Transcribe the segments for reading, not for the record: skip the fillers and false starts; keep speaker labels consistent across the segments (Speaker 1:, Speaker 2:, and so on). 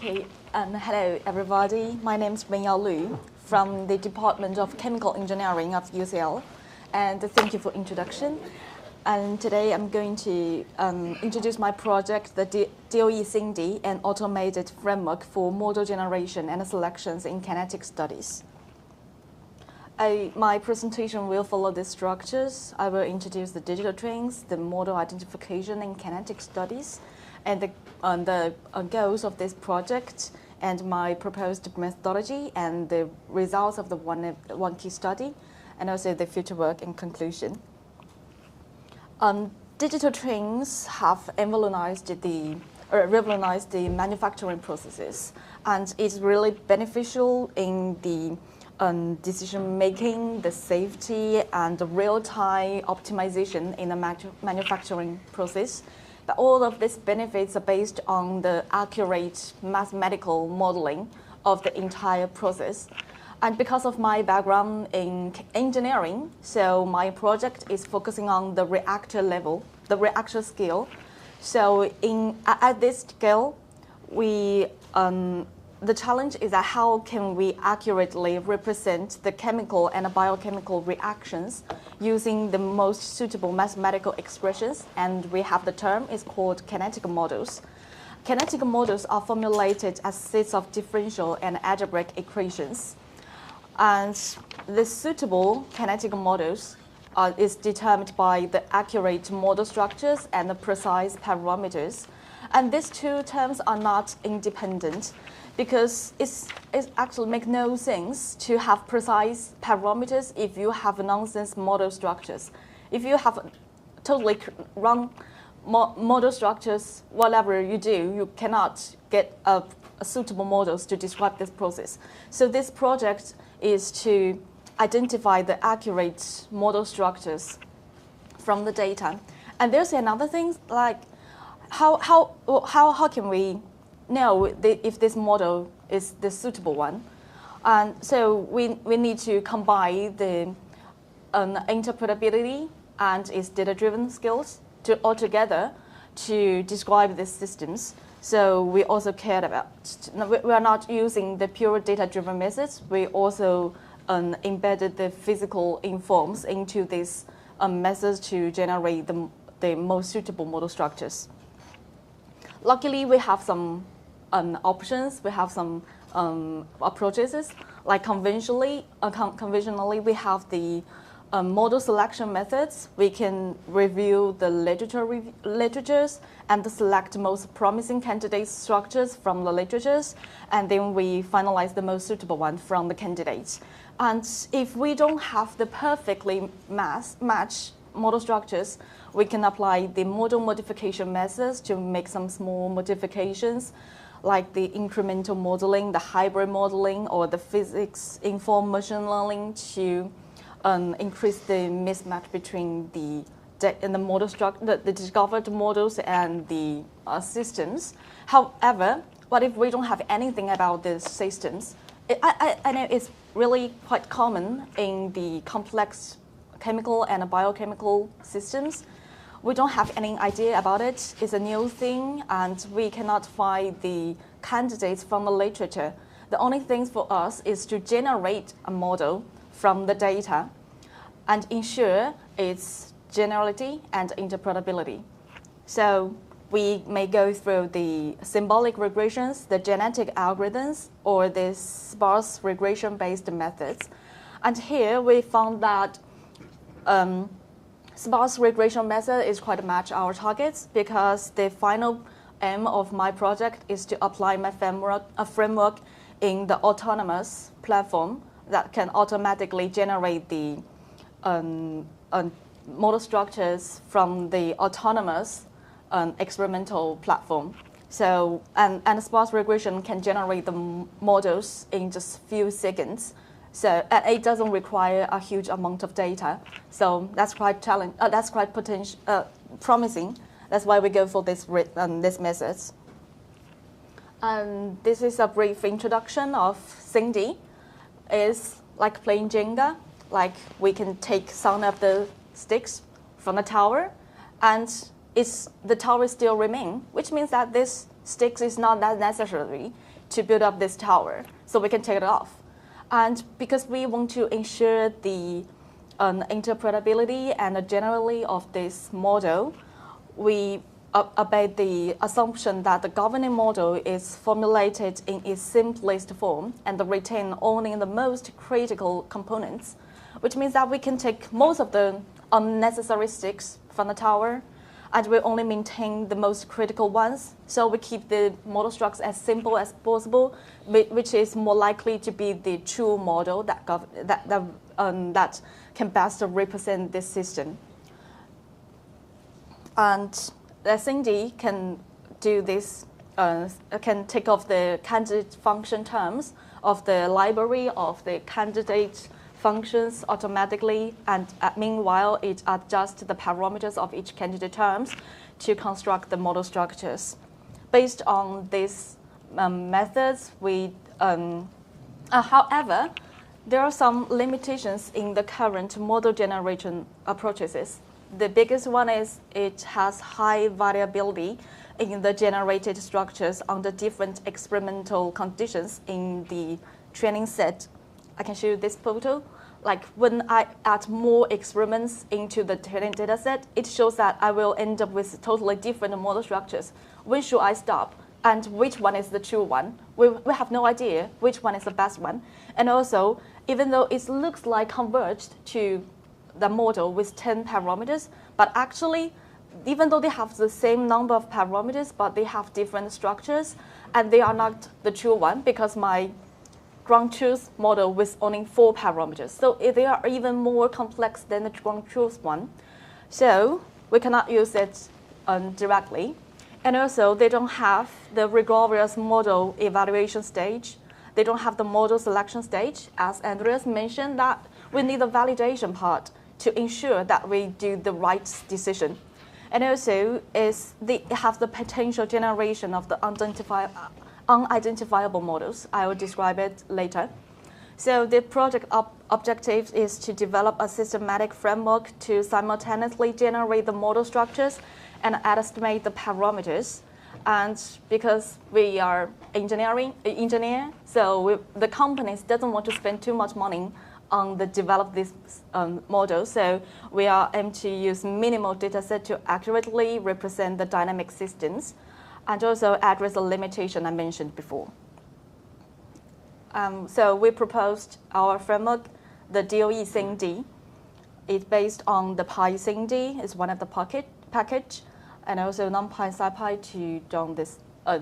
Speaker 1: Okay, hello everybody. My name is Wenyao Lyu from the Department of Chemical Engineering of UCL, and thank you for introduction. And today I'm going to introduce my project, the DoE-SINDy, an automated framework for model generation and selections in kinetic studies. My presentation will follow these structures. I will introduce the digital twins, the model identification in kinetic studies, and the goals of this project, and my proposed methodology, and the results of the one key study, and also the future work in conclusion. Digital twins have revolutionized the manufacturing processes, and it's really beneficial in the decision making, the safety, and the real-time optimization in the manufacturing process. But all of these benefits are based on the accurate mathematical modeling of the entire process. And because of my background in engineering, so my project is focusing on the reactor level, the reactor scale. So at this scale, the challenge is that how can we accurately represent the chemical and biochemical reactions using the most suitable mathematical expressions, and we have the term is called kinetic models. Kinetic models are formulated as sets of differential and algebraic equations. And the suitable kinetic models is determined by the accurate model structures and the precise parameters. And these two terms are not independent, because it actually makes no sense to have precise parameters if you have nonsense model structures. If you have totally wrong model structures, whatever you do, you cannot get a suitable models to describe this process. So this project is to identify the accurate model structures from the data. And there's another thing, like how can we know if this model is the suitable one? And so we need to combine the interpretability and its data-driven skills altogether to describe these systems. So we also cared about, we are not using the pure data-driven methods. We also embedded the physical informs into these methods to generate the most suitable model structures. Luckily, we have some options. We have some approaches. Like conventionally, we have the model selection methods. We can review the literatures and select most promising candidate structures from the literatures, and then we finalize the most suitable one from the candidates. And if we don't have the perfectly match model structures, we can apply the model modification methods to make some small modifications, like the incremental modeling, the hybrid modeling, or the physics-informed machine learning to increase the mismatch between the model structure, the discovered models and the systems. However, what if we don't have anything about these systems? I know it's really quite common in the complex chemical and biochemical systems. We don't have any idea about it. It's a new thing, and we cannot find the candidates from the literature. The only thing for us is to generate a model from the data and ensure its generality and interpretability. So we may go through the symbolic regressions, the genetic algorithms, or the sparse regression-based methods. And here we found that sparse regression method is quite to match our targets, because the final aim of my project is to apply my framework in the autonomous platform that can automatically generate the model structures from the autonomous experimental platform. So, and sparse regression can generate the models in just few seconds. So it doesn't require a huge amount of data. So that's quite promising. That's why we go for these methods. And this is a brief introduction of SINDy. It's like playing Jenga. Like we can take some of the sticks from the tower, and the tower still remain, which means that this sticks is not that necessary to build up this tower, so we can take it off. And because we want to ensure the interpretability and the generality of this model, we obey the assumption that the governing model is formulated in its simplest form and retain only the most critical components, which means that we can take most of the unnecessary sticks from the tower, and we only maintain the most critical ones. So we keep the model structure as simple as possible, which is more likely to be the true model that can best represent this system. And DoE-SINDy can do this, can take off the candidate function terms of the library of the candidate functions automatically, and meanwhile it adjusts the parameters of each candidate terms to construct the model structures. Based on these methods, however, there are some limitations in the current model generation approaches. The biggest one is it has high variability in the generated structures under different experimental conditions in the training set. I can show you this photo. Like when I add more experiments into the training data set, it shows that I will end up with totally different model structures. When should I stop? And which one is the true one? We have no idea which one is the best one. And also, even though it looks like converged to the model with 10 parameters, but actually, even though they have the same number of parameters, but they have different structures, and they are not the true one because my ground truth model with only 4 parameters. So they are even more complex than the ground truth one. So we cannot use it directly. And also, they don't have the rigorous model evaluation stage. They don't have the model selection stage. As Andreas mentioned, that we need the validation part to ensure that we do the right decision. And also, they have the potential generation of the unidentifiable models. I will describe it later. So the project objective is to develop a systematic framework to simultaneously generate the model structures and estimate the parameters. And because we are engineer, so the companies doesn't want to spend too much money on the develop this model. So we are aiming to use minimal data set to accurately represent the dynamic systems, and also address the limitation I mentioned before. So we proposed our framework, the DoE-SINDy. It's based on the PySINDy, it's one of the package, and also NumPy, SciPy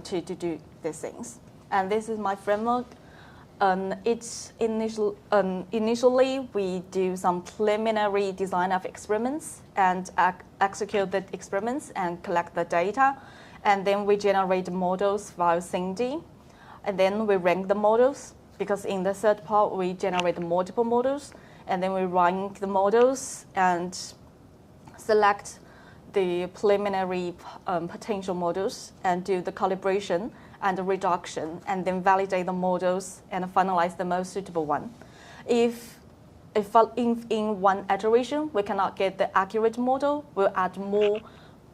Speaker 1: to do these things. And this is my framework. Initially, we do some preliminary design of experiments and execute the experiments and collect the data. And then we generate models via SINDy. And then we rank the models, because in the third part, we generate multiple models. And then we rank the models and select the preliminary potential models and do the calibration and the reduction, and then validate the models and finalize the most suitable one. If in one iteration we cannot get the accurate model, we'll add more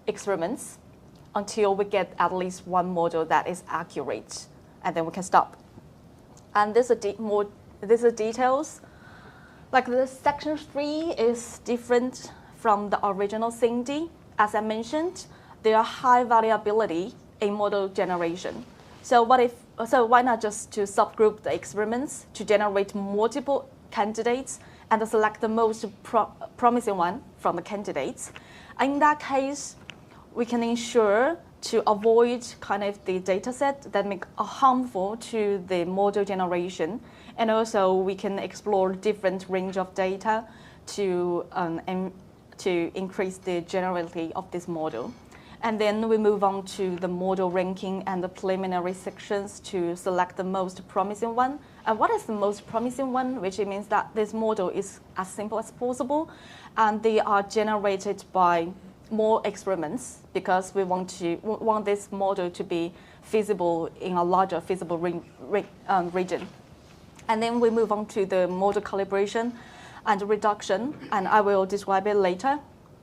Speaker 1: experiments until we get at least one model that is accurate, and then we can stop. And this is details. Like the section 3 is different from the original SINDy. As I mentioned, there are high variability in model generation. So why not just to subgroup the experiments to generate multiple candidates and select the most promising one from the candidates? In that case, we can ensure to avoid kind of the data set that make harmful to the model generation. And also we can explore different range of data to increase the generality of this model. And then we move on to the model ranking and the preliminary sections to select the most promising one. And what is the most promising one? Which means that this model is as simple as possible, and they are generated by more experiments because we want this model to be feasible in a larger feasible region. And then we move on to the model calibration and reduction, and I will describe it later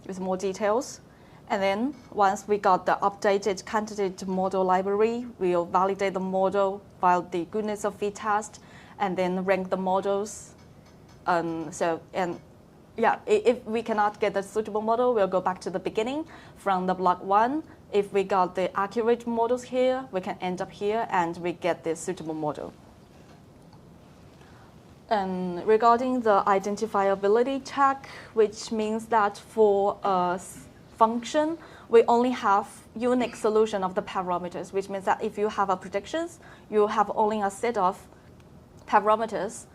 Speaker 1: with more details. And then once we got the updated candidate model library, we'll validate the model, file the goodness of fit test, and then rank the models. If we cannot get the suitable model, we'll go back to the beginning from the block 1. If we got the accurate models here, we can end up here and we get the suitable model. Regarding the identifiability check, which means that for a function, we only have unique solution of the parameters, which means that if you have a predictions, you have only a set of parameters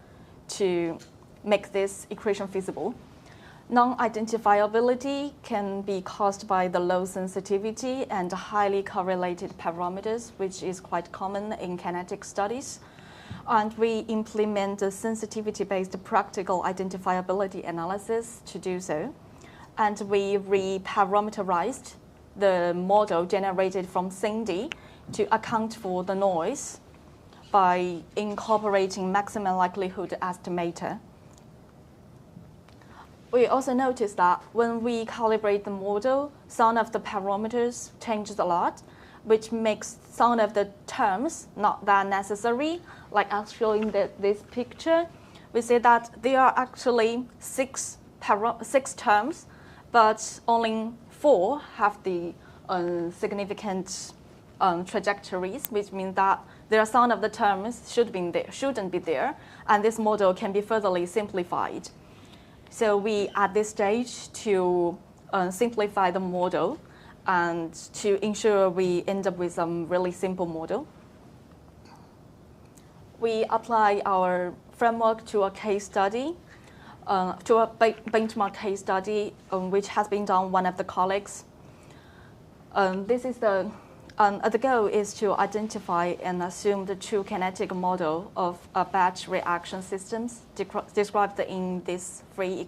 Speaker 1: to make this equation feasible. Non-identifiability can be caused by the low sensitivity and highly correlated parameters, which is quite common in kinetic studies. And we implement the sensitivity-based practical identifiability analysis to do so. And we reparameterized the model generated from DoE-SINDy to account for the noise by incorporating maximum likelihood estimator. We also noticed that when we calibrate the model, some of the parameters changes a lot, which makes some of the terms not that necessary. Like as shown in this picture, we say that there are actually six terms, but only 4 have the significant trajectories, which means that there are some of the terms shouldn't be there, and this model can be further simplified. So we, at this stage, to simplify the model and to ensure we end up with some really simple model. We apply our framework to a case study, to a benchmark case study, which has been done one of the colleagues. The goal is to identify and assume the true kinetic model of a batch reaction systems described in these 3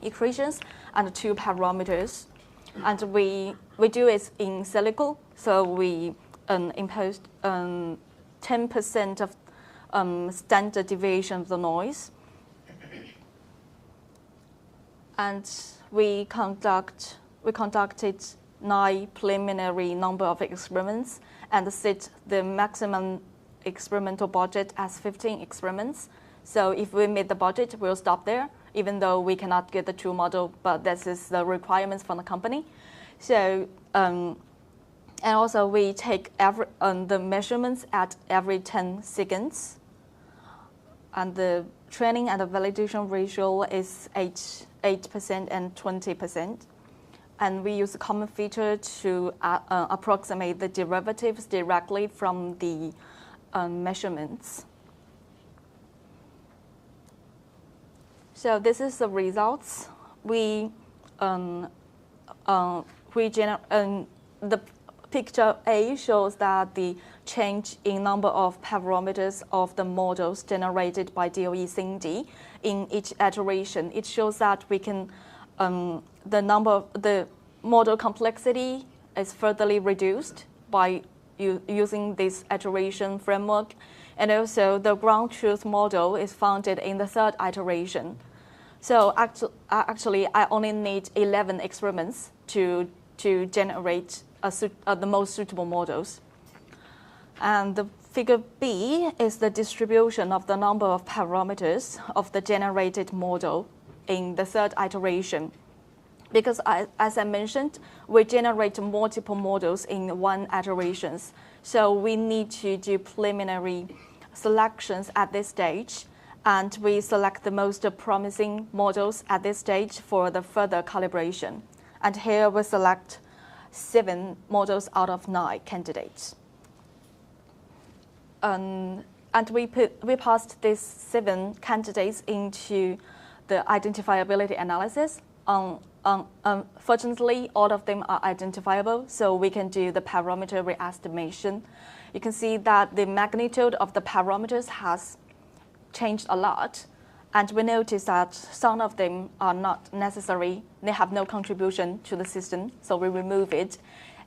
Speaker 1: equations and 2 parameters. And we do it in silico, so we imposed 10% of standard deviation of the noise. And we conducted 9 preliminary number of experiments and set the maximum experimental budget as 15 experiments. So if we meet the budget, we'll stop there, even though we cannot get the true model, but this is the requirements from the company. So, and also we take the measurements at every 10 seconds. And the training and the validation ratio is 8% and 20%. And we use a common feature to approximate the derivatives directly from the measurements. So this is the results. The picture A shows that the change in number of parameters of the models generated by DoE-SINDy in each iteration. It shows that we can the model complexity is further reduced by using this iteration framework, and also the ground truth model is founded in the 3rd iteration. So actually, I only need 11 experiments to generate the most suitable models. And the figure B is the distribution of the number of parameters of the generated model in the 3rd iteration. Because as I mentioned, we generate multiple models in 1 iteration. So we need to do preliminary selections at this stage, and we select the most promising models at this stage for the further calibration. And here we select 7 models out of 9 candidates. And we passed these 7 candidates into the identifiability analysis. Fortunately, all of them are identifiable, so we can do the parameter re-estimation. You can see that the magnitude of the parameters has changed a lot, and we notice that some of them are not necessary. They have no contribution to the system, so we remove it.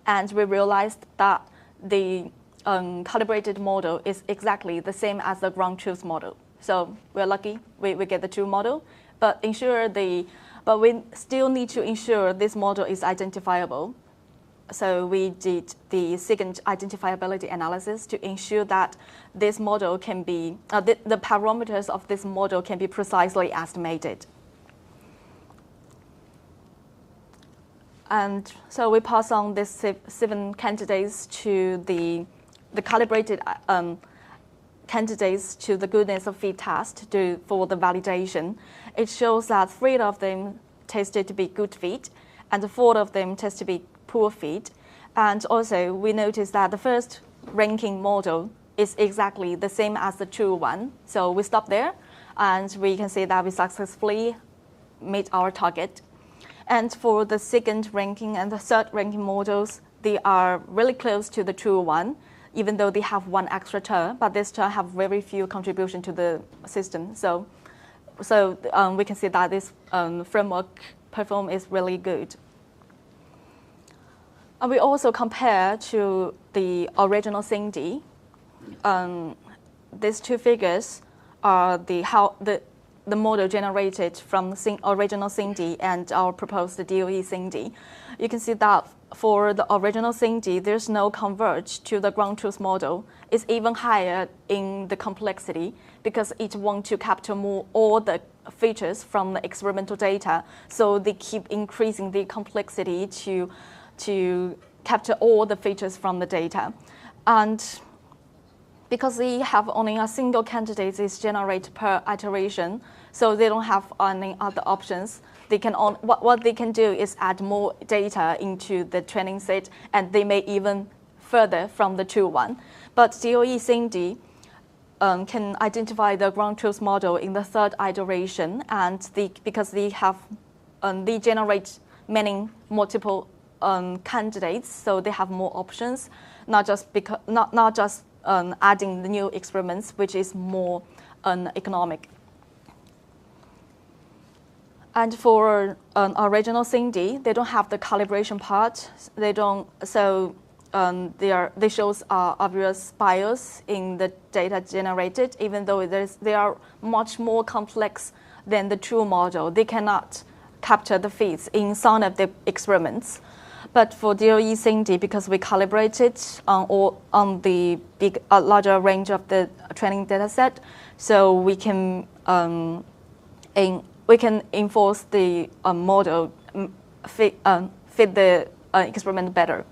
Speaker 1: And we realized that the calibrated model is exactly the same as the ground truth model. So we're lucky we get the true model, but ensure the but we still need to ensure this model is identifiable. So we did the second identifiability analysis to ensure that this model can be, the parameters of this model can be precisely estimated. And so we pass on these 7 candidates to the calibrated candidates to the goodness of fit test for the validation. It shows that 3 of them tested to be good fit, and 4 of them tested to be poor fit. And also, we noticed that the first ranking model is exactly the same as the true one. So we stop there, and we can see that we successfully meet our target. And for the second ranking and the third ranking models, they are really close to the true one, even though they have 1 extra term, but this term have very few contribution to the system. So we can see that this framework performance is really good. And we also compare to the original SINDy. These 2 figures are the model generated from original SINDy and our proposed DoE-SINDy. You can see that for the original SINDy, there's no converge to the ground truth model. It's even higher in the complexity because it wants to capture all the features from the experimental data. So they keep increasing the complexity to capture all the features from the data. And because they have only a single candidate is generated per iteration, so they don't have any other options. They can what they can do is add more data into the training set, and they may even further from the true one. But DoE-SINDy can identify the ground truth model in the 3rd iteration, and because they generate multiple candidates, so they have more options, not just adding the new experiments, which is more economic. And for original SINDy, they don't have the calibration part. They don't. So they shows obvious bias in the data generated, even though they are much more complex than the true model. They cannot capture the fits in some of the experiments. But for DoE-SINDy, because we calibrated on the larger range of the training data set, so we can enforce the model fit the experiment better.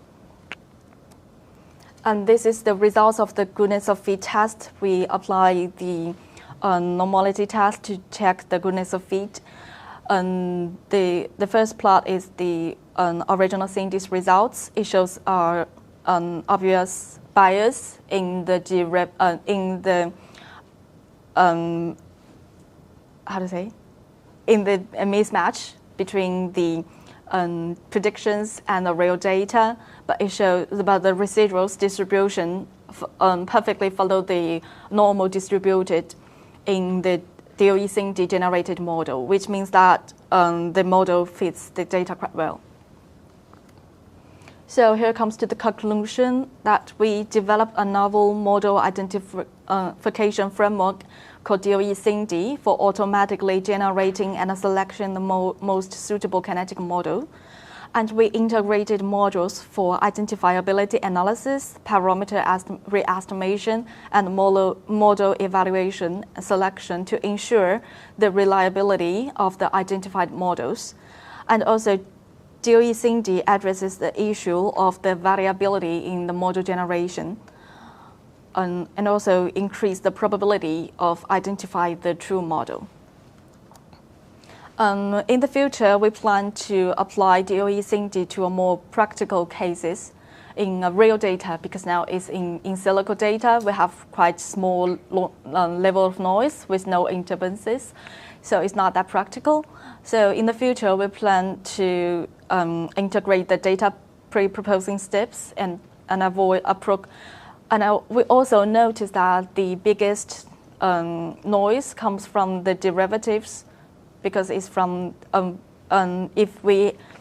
Speaker 1: And this is the results of the goodness of fit test. We apply the normality test to check the goodness of fit. The first plot is the original SINDy's results. It shows obvious bias in the mismatch between the predictions and the real data, but it shows about the residuals distribution perfectly follow the normal distributed in the DoE-SINDy generated model, which means that the model fits the data quite well. So here comes to the conclusion that we developed a novel model identification framework called DoE-SINDy for automatically generating and selecting the most suitable kinetic model. And we integrated modules for identifiability analysis, parameter re-estimation, and model evaluation and selection to ensure the reliability of the identified models. And also, DoE-SINDy addresses the issue of the variability in the model generation and also increase the probability of identifying the true model. In the future, we plan to apply DoE-SINDy to a more practical cases in real data, because now it's in silico data. We have quite small level of noise with no interferences, so it's not that practical. So in the future, we plan to integrate the data pre-proposing steps and avoid we also noticed that the biggest noise comes from the derivatives, because it's from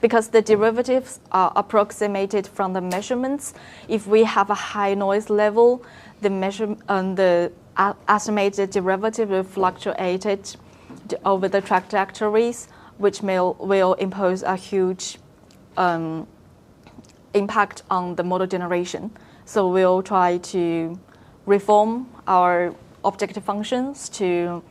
Speaker 1: because the derivatives are approximated from the measurements. If we have a high noise level, the estimated derivative will fluctuate over the trajectories which will impose a huge impact on the model generation. So we'll try to reform our objective functions to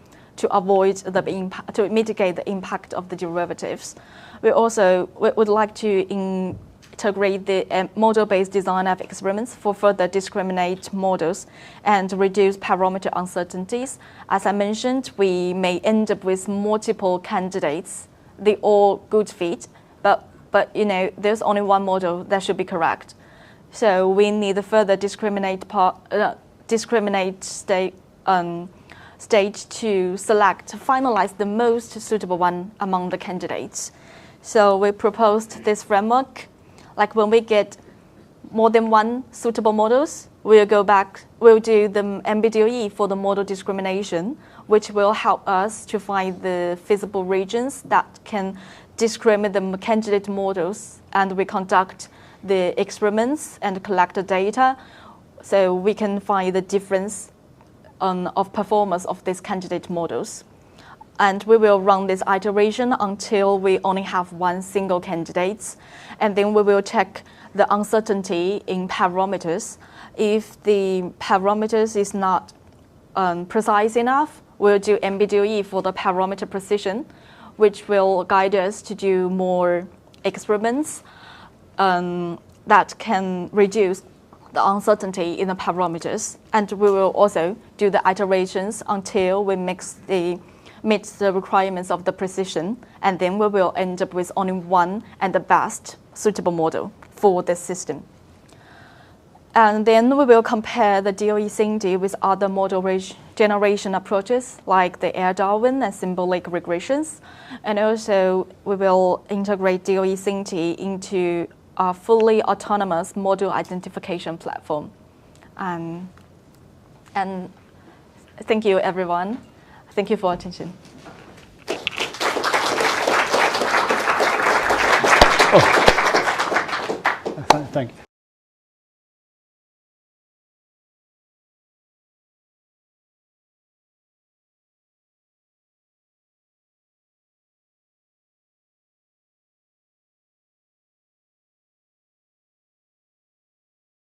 Speaker 1: avoid the impact, to mitigate the impact of the derivatives. We would like to integrate the model-based design of experiments for further discriminate models and reduce parameter uncertainties. As I mentioned, we may end up with multiple candidates. They all good fit, but there's only one model that should be correct. So we need a further discriminate stage to finalize the most suitable one among the candidates. So we proposed this framework. Like when we get more than one suitable models, we'll do the MBDOE for the model discrimination, which will help us to find the feasible regions that can discriminate the candidate models, and we conduct the experiments and collect the data so we can find the difference of performance of these candidate models. And we will run this iteration until we only have one single candidate. And then we will check the uncertainty in parameters. If the parameters is not precise enough, we'll do MBDOE for the parameter precision, which will guide us to do more experiments that can reduce the uncertainty in the parameters. And we will also do the iterations until we meet the requirements of the precision, and then we will end up with only one and the best suitable model for this system. And then we will compare the DoE-SINDy with other model generation approaches like the Darwin and symbolic regressions. And also we will integrate DoE-SINDy into a fully autonomous model identification platform. And thank you, everyone. Thank you for attention.
Speaker 2: Oh. Thank you.